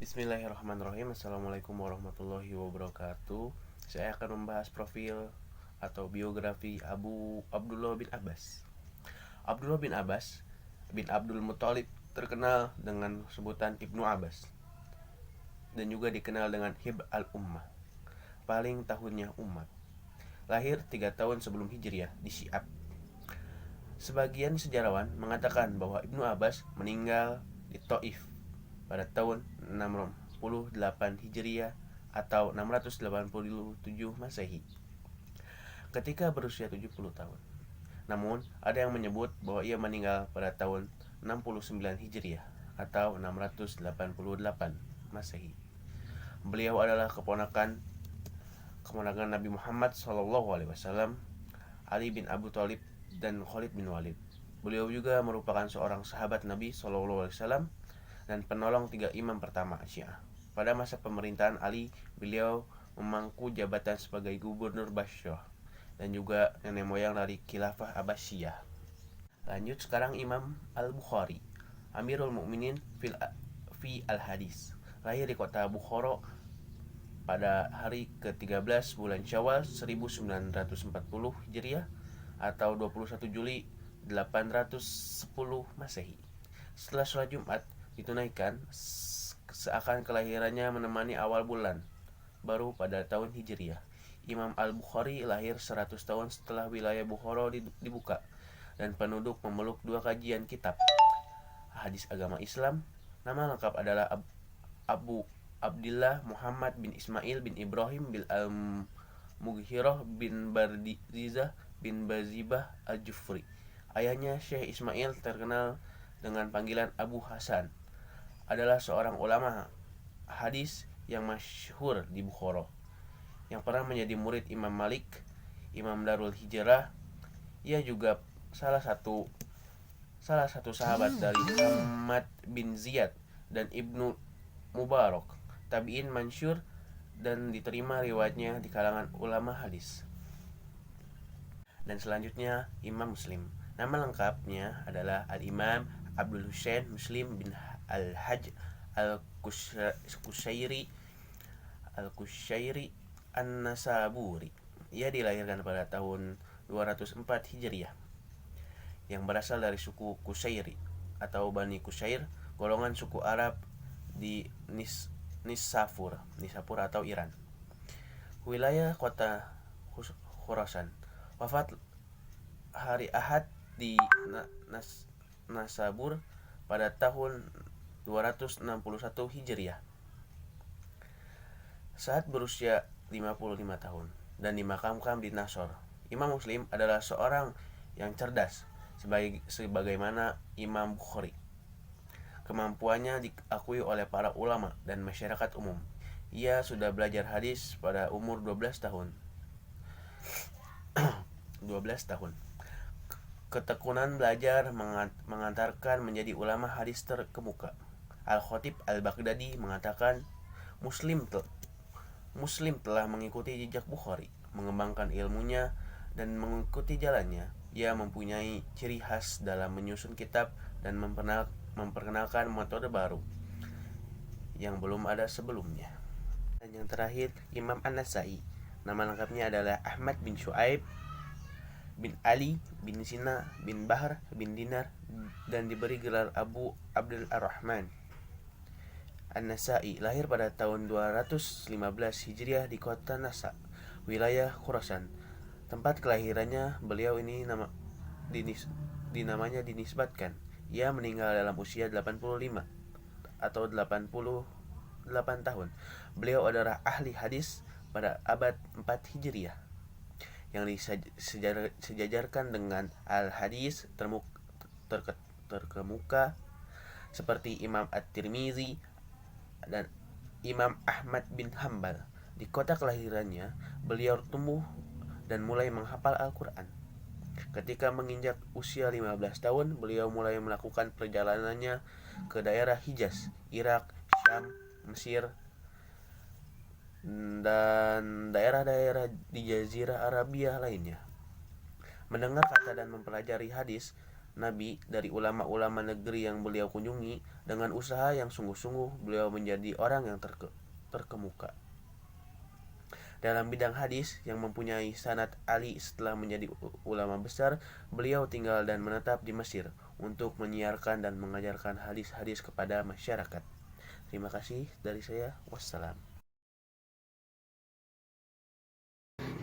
Bismillahirrahmanirrahim. Assalamualaikum warahmatullahi wabarakatuh. Saya akan membahas profil atau biografi Abu Abdullah bin Abbas. Abdullah bin Abbas bin Abdul Muthalib terkenal dengan sebutan Ibnu Abbas dan juga dikenal dengan Hib al-Ummah, paling tahunnya umat. Lahir 3 tahun sebelum Hijriah di Syiab. Sebagian sejarawan mengatakan bahwa Ibnu Abbas meninggal di Taif pada tahun 688 Hijriah atau 687 Masehi ketika berusia 70 tahun. Namun, ada yang menyebut bahwa ia meninggal pada tahun 69 Hijriah atau 688 Masehi. Beliau adalah keponakan Nabi Muhammad SAW, Ali bin Abu Thalib dan Khalid bin Walid. Beliau juga merupakan seorang sahabat Nabi SAW dan penolong 3 imam pertama Syiah. Pada masa pemerintahan Ali, beliau memangku jabatan sebagai gubernur Bashrah dan juga nenek moyang dari Khilafah Abbasiyah. Lanjut sekarang Imam Al-Bukhari, Amirul Mukminin fi al-Hadis. Lahir di kota Bukhara pada hari ke-13 bulan Syawal 1940 Hijriah atau 21 Juli 810 Masehi. Setelah sholat Jumat ditunaikan, seakan kelahirannya menemani awal bulan baru pada tahun Hijriah. Imam Al-Bukhari lahir 100 tahun setelah wilayah Bukhara dibuka dan penduduk memeluk 2 kajian kitab hadis agama Islam. Nama lengkap adalah Abu Abdillah Muhammad bin Ismail bin Ibrahim bin Al-Mughirah bin Bardizah bin Bazibah Al-Jufri. Ayahnya Syekh Ismail, terkenal dengan panggilan Abu Hasan, adalah seorang ulama hadis yang masyhur di Bukhara yang pernah menjadi murid Imam Malik, Imam Darul Hijrah. Ia juga salah satu sahabat dari Muhammad bin Ziyad dan Ibnu Mubarak, tabi'in masyhur, dan diterima riwayatnya di kalangan ulama hadis. Dan selanjutnya Imam Muslim. Nama lengkapnya adalah Al-Imam Abdul Husain Muslim bin Al-Hajj Al-Kushairi An-Nasaburi. Ia dilahirkan pada tahun 204 Hijriah, yang berasal dari suku Kushairi atau Bani Kushair, golongan suku Arab di Nisapur atau Iran, wilayah kota Khurasan. Wafat hari Ahad di Nasabur pada tahun 261 Hijriah saat berusia 55 tahun dan dimakamkan di Nasor. Imam Muslim adalah seorang yang cerdas sebagaimana Imam Bukhari. Kemampuannya diakui oleh para ulama dan masyarakat umum. Ia sudah belajar hadis pada umur 12 tahun. Ketekunan belajar mengantarkan menjadi ulama hadis terkemuka. Al-Khatib Al-Baghdadi mengatakan, Muslim telah mengikuti jejak Bukhari, mengembangkan ilmunya dan mengikuti jalannya. Ia mempunyai ciri khas dalam menyusun kitab dan memperkenalkan metode baru yang belum ada sebelumnya. Dan yang terakhir, Imam An-Nasai. Nama lengkapnya adalah Ahmad bin Shu'aib bin Ali bin Sina bin Bahar bin Dinar dan diberi gelar Abu Abdul Ar-Rahman. An-Nasai lahir pada tahun 215 Hijriah di kota Nasa, wilayah Khurasan. Tempat kelahirannya beliau ini namanya dinisbatkan. Ia meninggal dalam usia 85 atau 88 tahun. Beliau adalah ahli hadis pada abad 4 Hijriah yang disejajarkan dengan al-hadis terkemuka seperti Imam At-Tirmizi dan Imam Ahmad bin Hanbal. Di kota kelahirannya, beliau tumbuh dan mulai menghafal Al-Quran. Ketika menginjak usia 15 tahun, beliau mulai melakukan perjalanannya ke daerah Hijaz, Irak, Syam, Mesir, dan daerah-daerah di Jazirah Arabia lainnya. Mendengar kata dan mempelajari hadis Nabi dari ulama-ulama negeri yang beliau kunjungi. Dengan usaha yang sungguh-sungguh, beliau menjadi orang yang terkemuka dalam bidang hadis yang mempunyai sanad Ali. Setelah menjadi ulama besar, beliau tinggal dan menetap di Mesir untuk menyiarkan dan mengajarkan hadis-hadis kepada masyarakat. Terima kasih dari saya. Wassalam.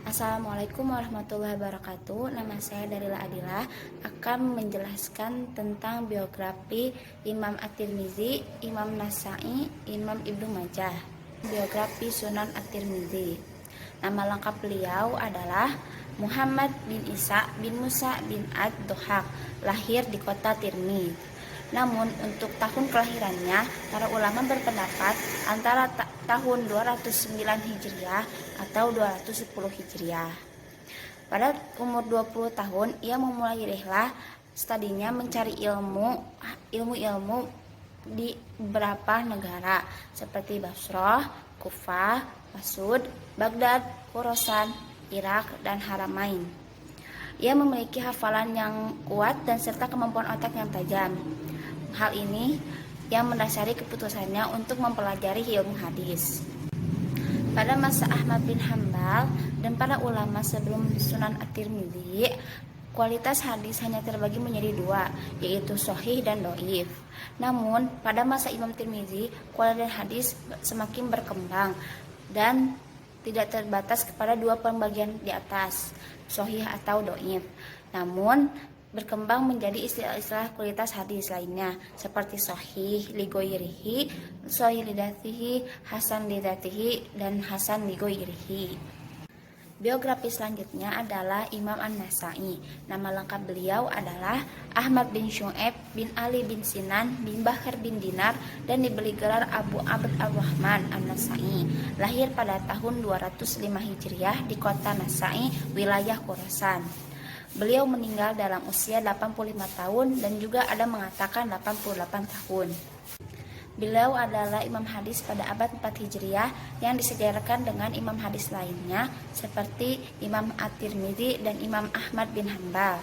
Assalamualaikum warahmatullahi wabarakatuh. Nama saya Darila Adilah akan menjelaskan tentang biografi Imam At-Tirmizi, Imam Nasai, Imam Ibnu Majah. Biografi Sunan At-Tirmizi. Nama lengkap beliau adalah Muhammad bin Isa bin Musa bin Ad-Dohak, lahir di kota Tirmizi. Namun untuk tahun kelahirannya, para ulama berpendapat antara tahun 209 Hijriah atau 210 Hijriah. Pada umur 20 tahun, ia memulai rihlah studinya mencari ilmu di beberapa negara seperti Basrah, Kufah, Masud, Baghdad, Khorasan, Irak, dan Haramain. Ia memiliki hafalan yang kuat dan serta kemampuan otak yang tajam. Hal ini yang mendasari keputusannya untuk mempelajari ilmu hadis. Pada masa Ahmad bin Hanbal dan para ulama sebelum Sunan At-Tirmizi, kualitas hadis hanya terbagi menjadi dua, yaitu sahih dan dhaif. Namun, pada masa Imam Tirmizi, kualitas hadis semakin berkembang dan tidak terbatas kepada dua pembagian di atas, sahih atau dhaif. Namun, berkembang menjadi istilah-istilah kualitas hadis lainnya seperti sahih li ghairihi, sahih li dzatihi, hasan li dzatihi, dan hasan li ghairihi. Biografi selanjutnya adalah Imam An-Nasai. Nama lengkap beliau adalah Ahmad bin Syu'aib bin Ali bin Sinan bin Bakar bin Dinar dan diberi gelar Abu Abd ar-Rahman An-Nasai. Lahir pada tahun 205 Hijriah di kota Nasai, wilayah Khorasan. Beliau meninggal dalam usia 85 tahun dan juga ada mengatakan 88 tahun. Beliau adalah imam hadis pada abad 4 Hijriah yang disejarahkan dengan imam hadis lainnya seperti Imam At-Tirmizi dan Imam Ahmad bin Hanbal.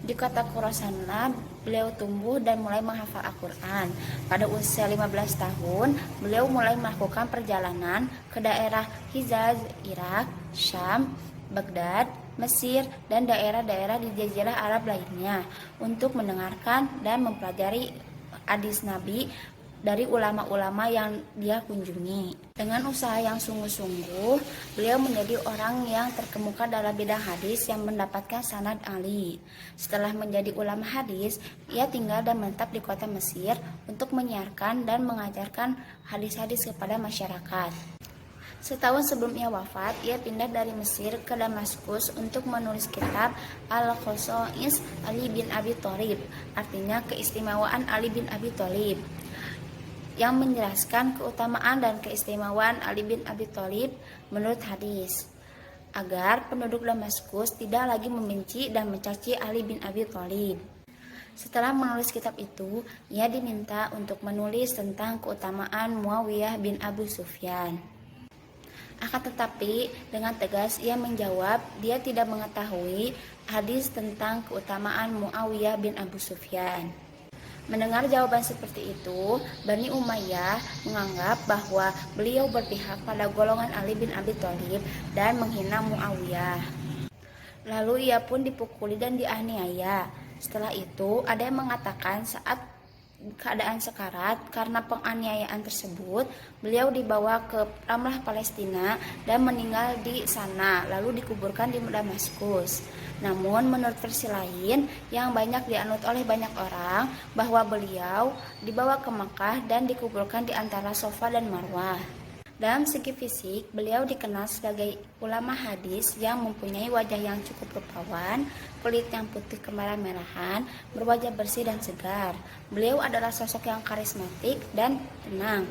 Di kota Khorasanlah beliau tumbuh dan mulai menghafal Al-Quran. Pada usia 15 tahun, beliau mulai melakukan perjalanan ke daerah Hijaz, Irak, Syam, Baghdad, Mesir, dan daerah-daerah di Jazirah Arab lainnya untuk mendengarkan dan mempelajari hadis Nabi dari ulama-ulama yang dia kunjungi. Dengan usaha yang sungguh-sungguh, beliau menjadi orang yang terkemuka dalam bidang hadis yang mendapatkan sanad Ali. Setelah menjadi ulama hadis, ia tinggal dan menetap di kota Mesir untuk menyiarkan dan mengajarkan hadis-hadis kepada masyarakat. Setahun sebelum ia wafat, ia pindah dari Mesir ke Damaskus untuk menulis kitab Al-Khosais Ali bin Abi Thalib, artinya keistimewaan Ali bin Abi Thalib, yang menjelaskan keutamaan dan keistimewaan Ali bin Abi Thalib menurut hadis, agar penduduk Damaskus tidak lagi membenci dan mencaci Ali bin Abi Thalib. Setelah menulis kitab itu, ia diminta untuk menulis tentang keutamaan Muawiyah bin Abu Sufyan. Akan tetapi, dengan tegas ia menjawab dia tidak mengetahui hadis tentang keutamaan Muawiyah bin Abu Sufyan. Mendengar jawaban seperti itu, Bani Umayyah menganggap bahwa beliau berpihak pada golongan Ali bin Abi Thalib dan menghina Muawiyah. Lalu ia pun dipukuli dan dianiaya. Setelah itu, ada yang mengatakan saat keadaan sekarat karena penganiayaan tersebut, beliau dibawa ke Ramlah Palestina dan meninggal di sana, lalu dikuburkan di Damaskus. Namun menurut versi lain yang banyak dianut oleh banyak orang, bahwa beliau dibawa ke Makkah dan dikuburkan di antara Safa dan Marwah. Dalam segi fisik, beliau dikenal sebagai ulama hadis yang mempunyai wajah yang cukup rupawan, kulit yang putih kemerah-merahan, berwajah bersih dan segar. Beliau adalah sosok yang karismatik dan tenang,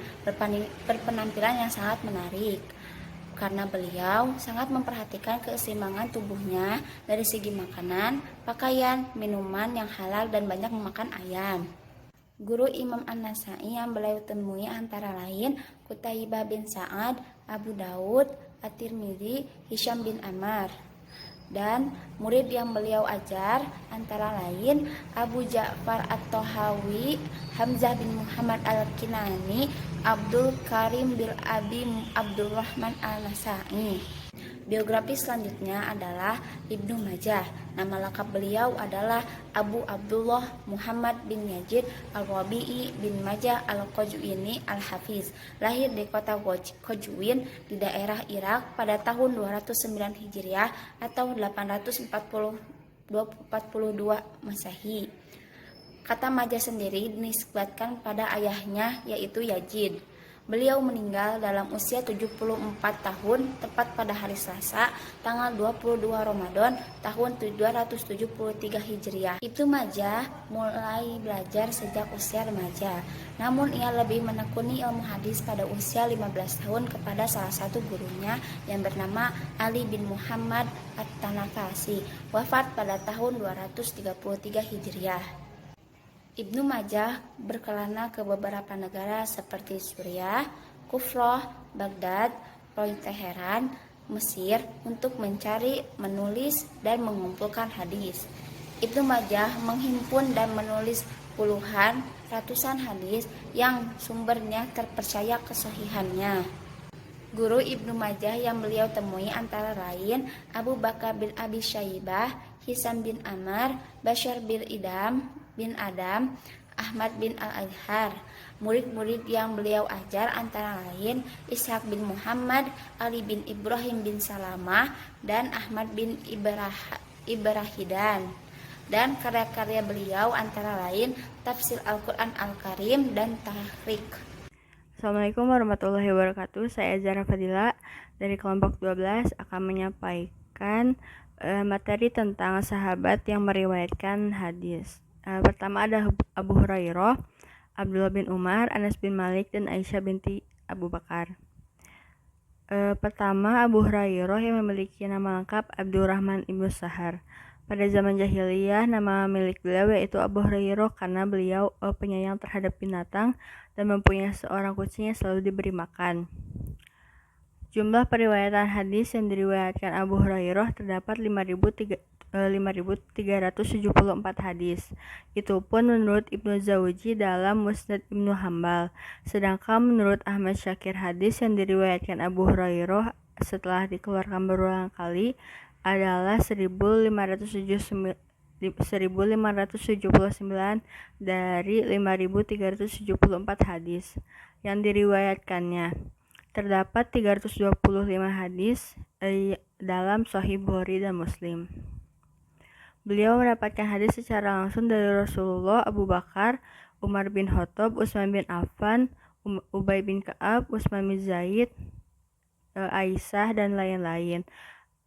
berpenampilan yang sangat menarik. Karena beliau sangat memperhatikan keseimbangan tubuhnya dari segi makanan, pakaian, minuman yang halal dan banyak memakan ayam. Guru Imam An-Nasai yang beliau temui antara lain Qutaibah bin Sa'ad, Abu Daud, At-Tirmizi, Hisham bin Ammar. Dan murid yang beliau ajar antara lain Abu Ja'far At-Tahawi, Hamzah bin Muhammad Al-Kinani, Abdul Karim bin Abi Abdurrahman Al-Nasai. Biografi selanjutnya adalah Ibnu Majah. Nama lengkap beliau adalah Abu Abdullah Muhammad bin Yazid Al-Rabi'i bin Majah Al-Qazwini Al-Hafiz. Lahir di kota Qazwin di daerah Irak pada tahun 209 Hijriah atau 842 Masehi. Kata Majah sendiri dinisbatkan pada ayahnya yaitu Yazid. Beliau meninggal dalam usia 74 tahun tepat pada hari Selasa tanggal 22 Ramadan tahun 273 Hijriah. Ibnu Majah mulai belajar sejak usia remaja. Namun ia lebih menekuni ilmu hadis pada usia 15 tahun kepada salah satu gurunya yang bernama Ali bin Muhammad At-Tanafasi, wafat pada tahun 233 Hijriah. Ibnu Majah berkelana ke beberapa negara seperti Suriah, Kufroh, Baghdad, Roy Teheran, Mesir untuk mencari, menulis, dan mengumpulkan hadis. Ibnu Majah menghimpun dan menulis puluhan, ratusan hadis yang sumbernya terpercaya kesahihannya. Guru Ibnu Majah yang beliau temui antara lain Abu Bakar bin Abi Syaibah, Hisam bin Amr, Bashar bin Idam bin Adam, Ahmad bin Al-Azhar. Murid-murid yang beliau ajar antara lain Ishaq bin Muhammad, Ali bin Ibrahim bin Salamah, dan Ahmad bin Ibrahidan. Dan karya-karya beliau antara lain Tafsir Al-Quran Al-Karim dan Tahrik. Assalamualaikum warahmatullahi wabarakatuh. Saya Zara Fadila dari kelompok 12 akan menyampaikan materi tentang sahabat yang meriwayatkan hadis. Pertama ada Abu Hurairah, Abdullah bin Umar, Anas bin Malik, dan Aisyah binti Abu Bakar. Pertama, Abu Hurairah yang memiliki nama lengkap Abdurrahman ibnu Sahar. Pada zaman jahiliyah, nama milik beliau yaitu Abu Hurairah karena beliau penyayang terhadap binatang dan mempunyai seorang kucing yang selalu diberi makan. Jumlah periwayatan hadis yang diriwayatkan Abu Hurairah terdapat 5.374 hadis. Itu pun menurut Ibnu Zawji dalam Musnad Ibnu Hambal. Sedangkan menurut Ahmad Syakir hadis yang diriwayatkan Abu Hurairah setelah dikeluarkan berulang kali adalah 1579 dari 5.374 hadis yang diriwayatkannya. Terdapat 325 hadis dalam Sahih Bukhari dan Muslim. Beliau mendapatkan hadis secara langsung dari Rasulullah, Abu Bakar, Umar bin Khattab, Utsman bin Affan, Ubay bin Ka'ab, Utsman bin Zaid, Aisyah, dan lain-lain.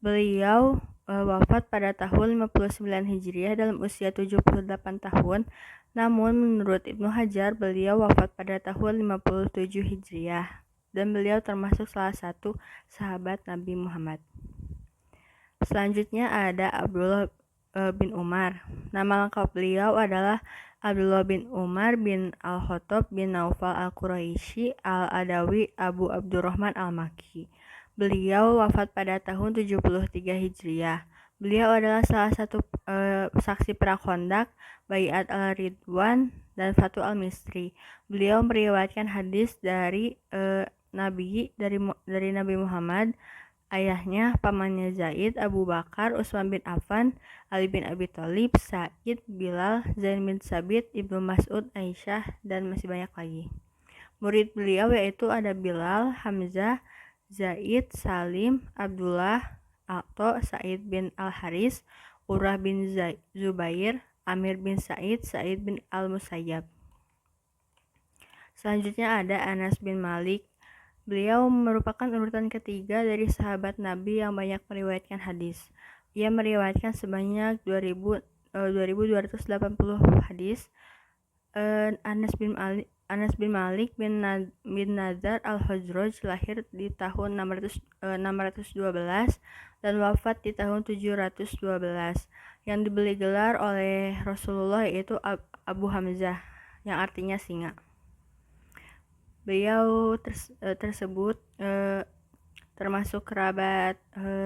Beliau wafat pada tahun 59 Hijriah dalam usia 78 tahun. Namun menurut Ibnu Hajar, beliau wafat pada tahun 57 Hijriah. Dan beliau termasuk salah satu sahabat Nabi Muhammad. Selanjutnya ada Abdullah bin Umar. Nama lengkap beliau adalah Abdullah bin Umar bin Al-Khattab bin Naufal Al-Quraisy Al-Adawi Abu Abdurrahman Al-Makki. Beliau wafat pada tahun 73 Hijriah. Beliau adalah salah satu saksi perang Khandaq, Bai'at al-Ridwan, dan Fatu al-Misri. Beliau meriwayatkan hadis dari Nabi Muhammad, ayahnya, pamannya Zaid, Abu Bakar, Utsman bin Affan, Ali bin Abi Thalib, Sa'id, Bilal, Zain bin Sabit, Ibnu Mas'ud, Aisyah, dan masih banyak lagi. Murid beliau yaitu ada Bilal, Hamzah, Zaid, Salim, Abdullah, Ato, Sa'id bin Al-Haris, Urah bin Zubair, Amir bin Sa'id, Sa'id bin Al-Musayyab. Selanjutnya ada Anas bin Malik. Beliau merupakan urutan ketiga dari sahabat Nabi yang banyak meriwayatkan hadis. Ia meriwayatkan sebanyak 2.280 hadis. Anas bin Malik bin Nadar al-Khazraj lahir di tahun 612 dan wafat di tahun 712. Yang diberi gelar oleh Rasulullah yaitu Abu Hamzah, yang artinya singa. Beliau tersebut termasuk kerabat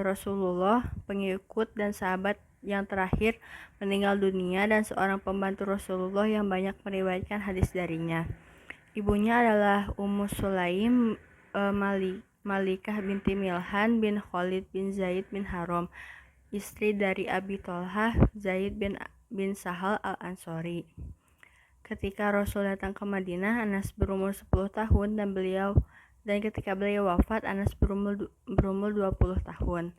Rasulullah, pengikut dan sahabat yang terakhir meninggal dunia, dan seorang pembantu Rasulullah yang banyak meriwayatkan hadis darinya. Ibunya adalah Ummu Sulaim Malikah binti Milhan bin Khalid bin Zaid bin Haram, istri dari Abi Tolhah Zaid bin Sahal al-Ansori. Ketika Rasul datang ke Madinah, Anas berumur 10 tahun dan ketika beliau wafat, Anas berumur 20 tahun.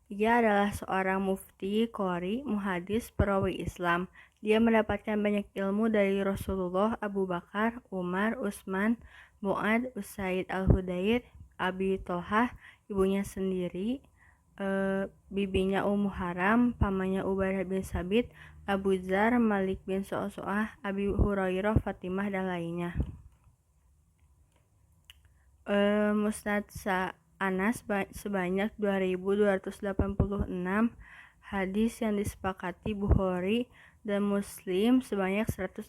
Ia adalah seorang mufti, qori, muhadis, perawi Islam. Dia mendapatkan banyak ilmu dari Rasulullah, Abu Bakar, Umar, Utsman, Mu'ad, Usaid al-Hudayr, Abi Tolhah, ibunya sendiri, bibinya Ummu Haram, pamannya Ubadah bin Sabit, Abu Dzar, Malik bin So'so'ah, Abi Hurairah, Fatimah, dan lainnya. Musnad Anas sebanyak 2286 hadis yang disepakati Bukhari dan Muslim sebanyak 180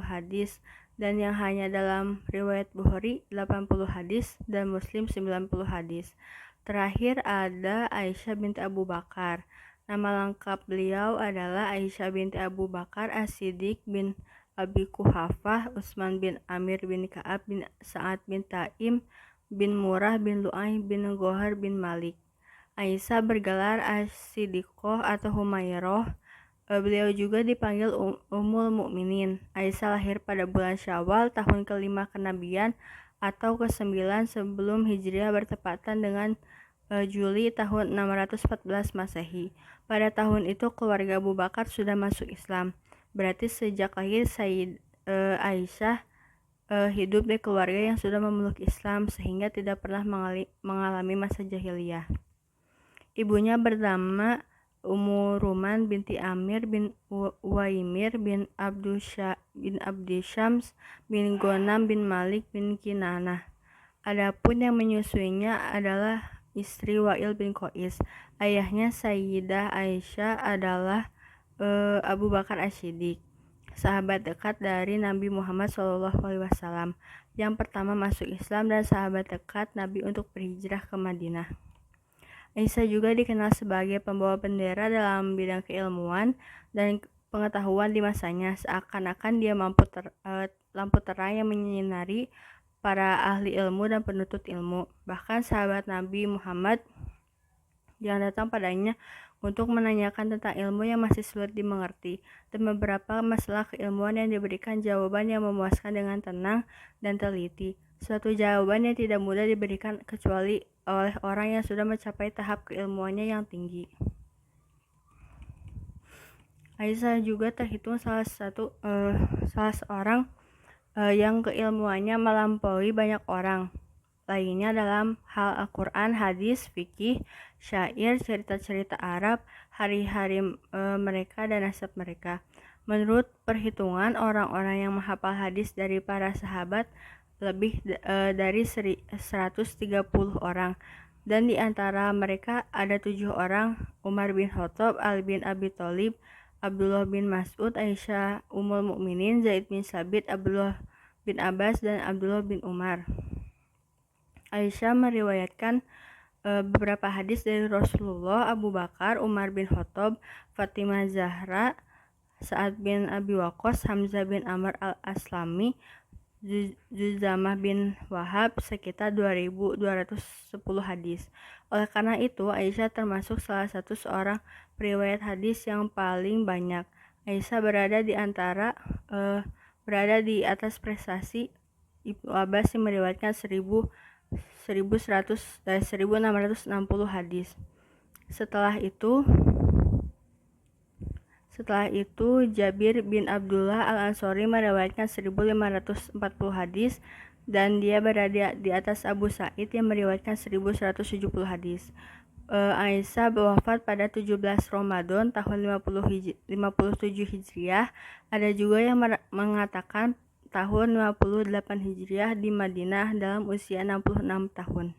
hadis, dan yang hanya dalam riwayat Bukhari 80 hadis dan Muslim 90 hadis. Terakhir ada Aisyah binti Abu Bakar. Nama lengkap beliau adalah Aisyah binti Abu Bakar As-Siddiq bin Abi Kuhafah, Utsman bin Amir bin Ka'ab bin Sa'ad bin Taim bin Murrah bin Lu'ay bin Gohar bin Malik. Aisyah bergelar As-Siddiqoh atau Humairah. Beliau juga dipanggil Ummul Mukminin. Aisyah lahir pada bulan Syawal tahun ke-5 kenabian atau ke-9 sebelum Hijriah, bertepatan dengan Juli tahun 614 Masehi. Pada tahun itu keluarga Abu Bakar sudah masuk Islam. Berarti sejak lahir Aisyah hidup di keluarga yang sudah memeluk Islam sehingga tidak pernah mengalami masa jahiliyah. Ibunya bernama Ummu Ruman binti Amir bin Uwaimir bin Abdisyams bin Gonam bin Malik bin Kinanah. Adapun yang menyusuinya adalah istri Wa'il bin Qais. Ayahnya Sayyidah Aisyah adalah Abu Bakar As-Siddiq, sahabat dekat dari Nabi Muhammad SAW, yang pertama masuk Islam dan sahabat dekat Nabi untuk berhijrah ke Madinah. Aisyah juga dikenal sebagai pembawa bendera dalam bidang keilmuan dan pengetahuan di masanya, seakan-akan dia lampu terang yang menyinari para ahli ilmu dan penuntut ilmu. Bahkan sahabat Nabi Muhammad yang datang padanya untuk menanyakan tentang ilmu yang masih sulit dimengerti, dan beberapa masalah keilmuan yang diberikan jawaban yang memuaskan dengan tenang dan teliti. Suatu jawaban yang tidak mudah diberikan kecuali oleh orang yang sudah mencapai tahap keilmuannya yang tinggi. Aisyah juga terhitung salah seorang yang keilmuannya melampaui banyak orang lainnya dalam hal Al-Quran, hadis, fikih, syair, cerita-cerita Arab, hari-hari mereka dan nasab mereka. Menurut perhitungan orang-orang yang menghafal hadis dari para sahabat, lebih dari 130 orang, dan di antara mereka ada 7 orang: Umar bin Khattab, Ali bin Abi Thalib, Abdullah bin Mas'ud, Aisyah Ummul Mukminin, Zaid bin Sabit, Abdullah bin Abbas, dan Abdullah bin Umar. Aisyah meriwayatkan beberapa hadis dari Rasulullah, Abu Bakar, Umar bin Khattab, Fatimah Zahra, Sa'ad bin Abi Waqqas, Hamzah bin Amr al-Aslami, Juzamah bin Wahab, sekitar 2210 hadis. Oleh karena itu, Aisyah termasuk salah satu seorang periwayat hadis yang paling banyak. Aisyah berada di atas prestasi Ibnu Abbas yang meriwayatkan 1660 hadis. Setelah itu Jabir bin Abdullah al-Ansori meriwayatkan 1540 hadis, dan dia berada di atas Abu Sa'id yang meriwayatkan 1170 hadis. Aisyah wafat pada 17 Ramadan tahun 57 Hijriah. Ada juga yang mengatakan tahun 58 Hijriah di Madinah dalam usia 66 tahun.